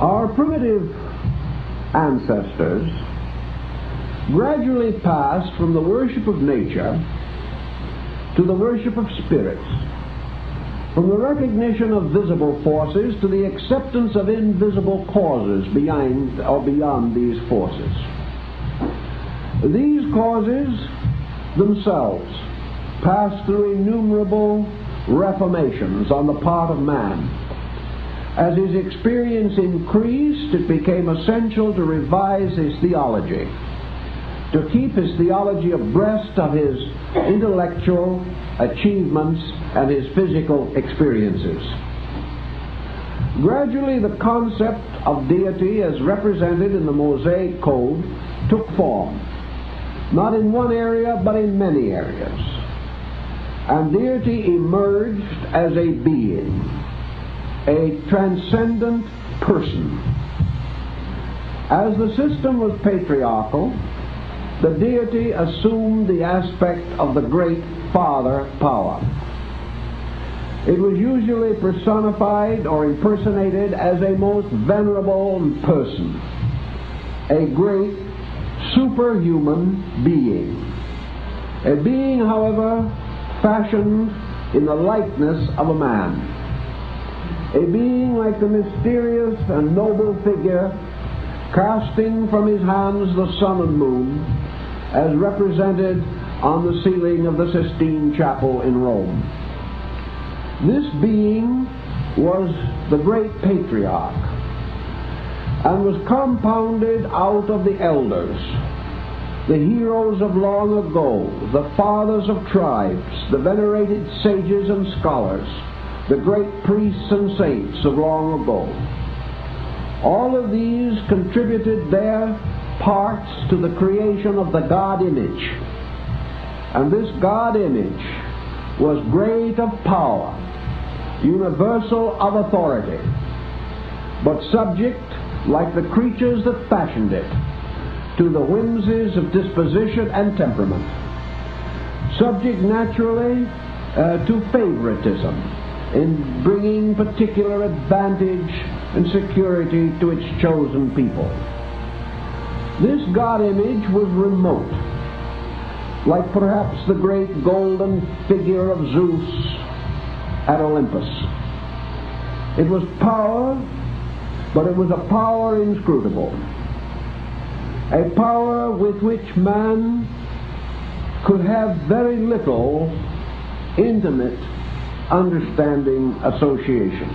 Our primitive ancestors gradually passed from the worship of nature to the worship of spirits, from the recognition of visible forces to the acceptance of invisible causes beyond these forces. These causes themselves passed through innumerable reformations on the part of man. As his experience increased, it became essential to revise his theology, to keep his theology abreast of his intellectual achievements and his physical experiences. Gradually, the concept of deity as represented in the Mosaic Code took form, not in one area but in many areas. And deity emerged as a being, a transcendent person. As the system was patriarchal, the deity assumed the aspect of the great Father power. It was usually personified or impersonated as a most venerable person, a great superhuman being. A being, however, fashioned in the likeness of a man. A being like the mysterious and noble figure casting from his hands the sun and moon, as represented on the ceiling of the Sistine Chapel in Rome. This being was the great patriarch and was compounded out of the elders, the heroes of long ago, the fathers of tribes, the venerated sages and scholars, the great priests and saints of long ago. All of these contributed their parts to the creation of the God image. And this God image was great of power, universal of authority, but subject, like the creatures that fashioned it, to the whimsies of disposition and temperament, subject naturally to favoritism in bringing particular advantage and security to its chosen people. This God image was remote, like perhaps the great golden figure of Zeus at Olympus. It was power, but it was a power inscrutable, a power with which man could have very little intimate understanding association.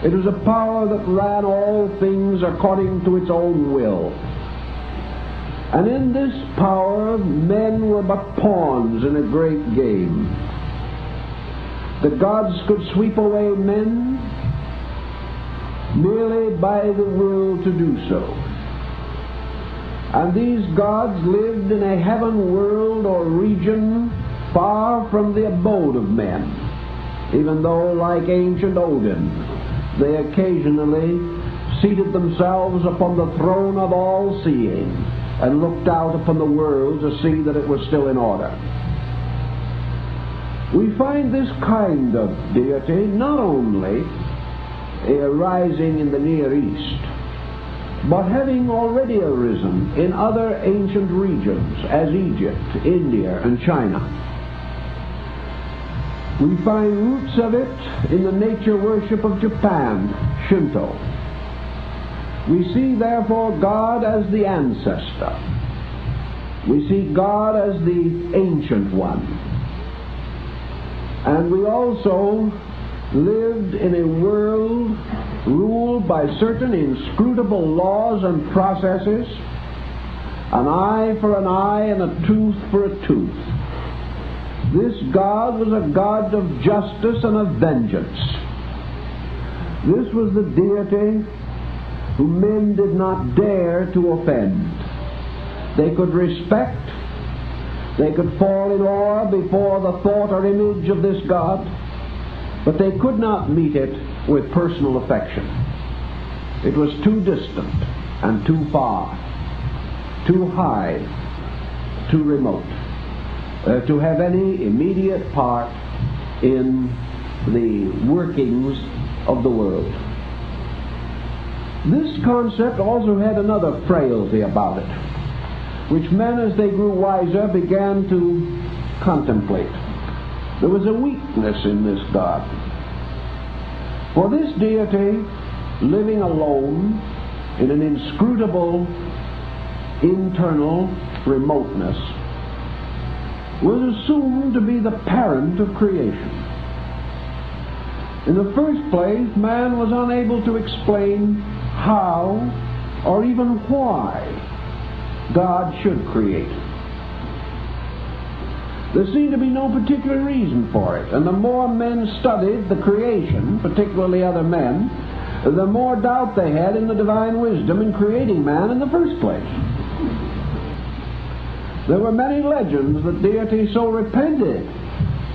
It was a power that ran all things according to its own will. And in this power, men were but pawns in a great game. The gods could sweep away men merely by the will to do so. And these gods lived in a heaven world or region far from the abode of men, even though, like ancient Odin, they occasionally seated themselves upon the throne of all-seeing and looked out upon the world to see that it was still in order. We find this kind of deity not only arising in the Near East, but having already arisen in other ancient regions as Egypt, India, and China. We find roots of it in the nature worship of Japan, Shinto. We see therefore God as the ancestor. We see God as the ancient one. And we also lived in a world ruled by certain inscrutable laws and processes, an eye for an eye and a tooth for a tooth. This God was a God of justice and of vengeance. This was the deity whom men did not dare to offend. They could respect, they could fall in awe before the thought or image of this God, but they could not meet it with personal affection. It was too distant and too far, too high, too remote, to have any immediate part in the workings of the world. This concept also had another frailty about it, which men, as they grew wiser, began to contemplate. There was a weakness in this God. For this deity, living alone in an inscrutable internal remoteness, was assumed to be the parent of creation. In the first place, man was unable to explain how or even why God should create. There seemed to be no particular reason for it, and the more men studied the creation, particularly other men, the more doubt they had in the divine wisdom in creating man in the first place. There were many legends that deity so repented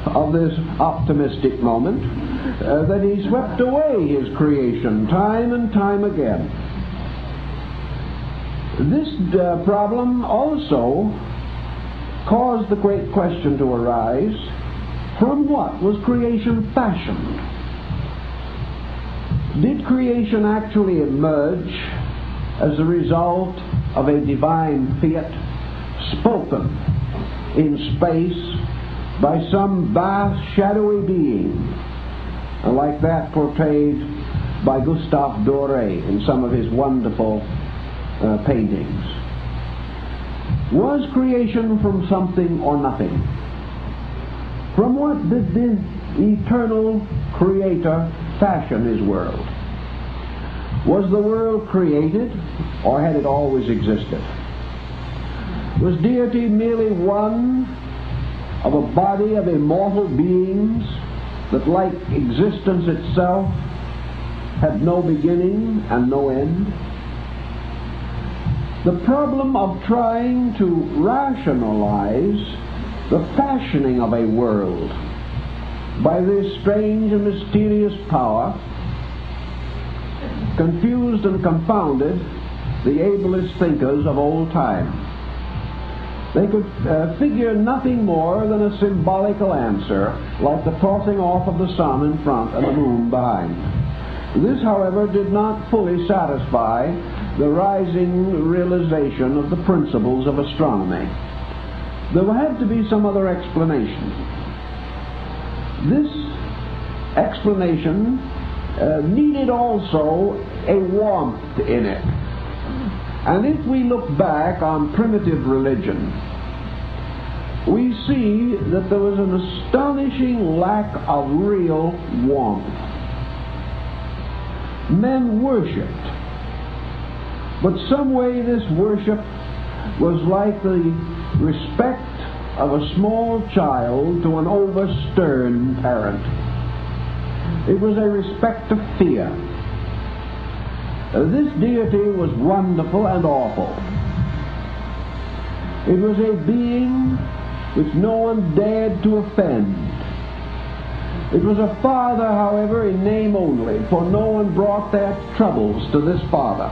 of this optimistic moment that he swept away his creation time and time again. This problem also caused the great question to arise: from what was creation fashioned? Did creation actually emerge as a result of a divine fiat spoken in space by some vast shadowy being, like that portrayed by Gustave Doré in some of his wonderful paintings? Was creation from something or nothing? From what did the eternal Creator fashion his world? Was the world created, or had it always existed? Was deity merely one of a body of immortal beings that, like existence itself, had no beginning and no end? The problem of trying to rationalize the fashioning of a world by this strange and mysterious power confused and confounded the ablest thinkers of old time. They could figure nothing more than a symbolical answer, like the tossing off of the sun in front and the moon behind. This, however, did not fully satisfy the rising realization of the principles of astronomy. There had to be some other explanation. This explanation needed also a warmth in it. And if we look back on primitive religion, we see that there was an astonishing lack of real warmth. Men worshipped, but some way this worship was like the respect of a small child to an overstern parent. It was a respect of fear. This deity was wonderful and awful. It was a being which no one dared to offend. It was a father, however, in name only, for no one brought their troubles to this father.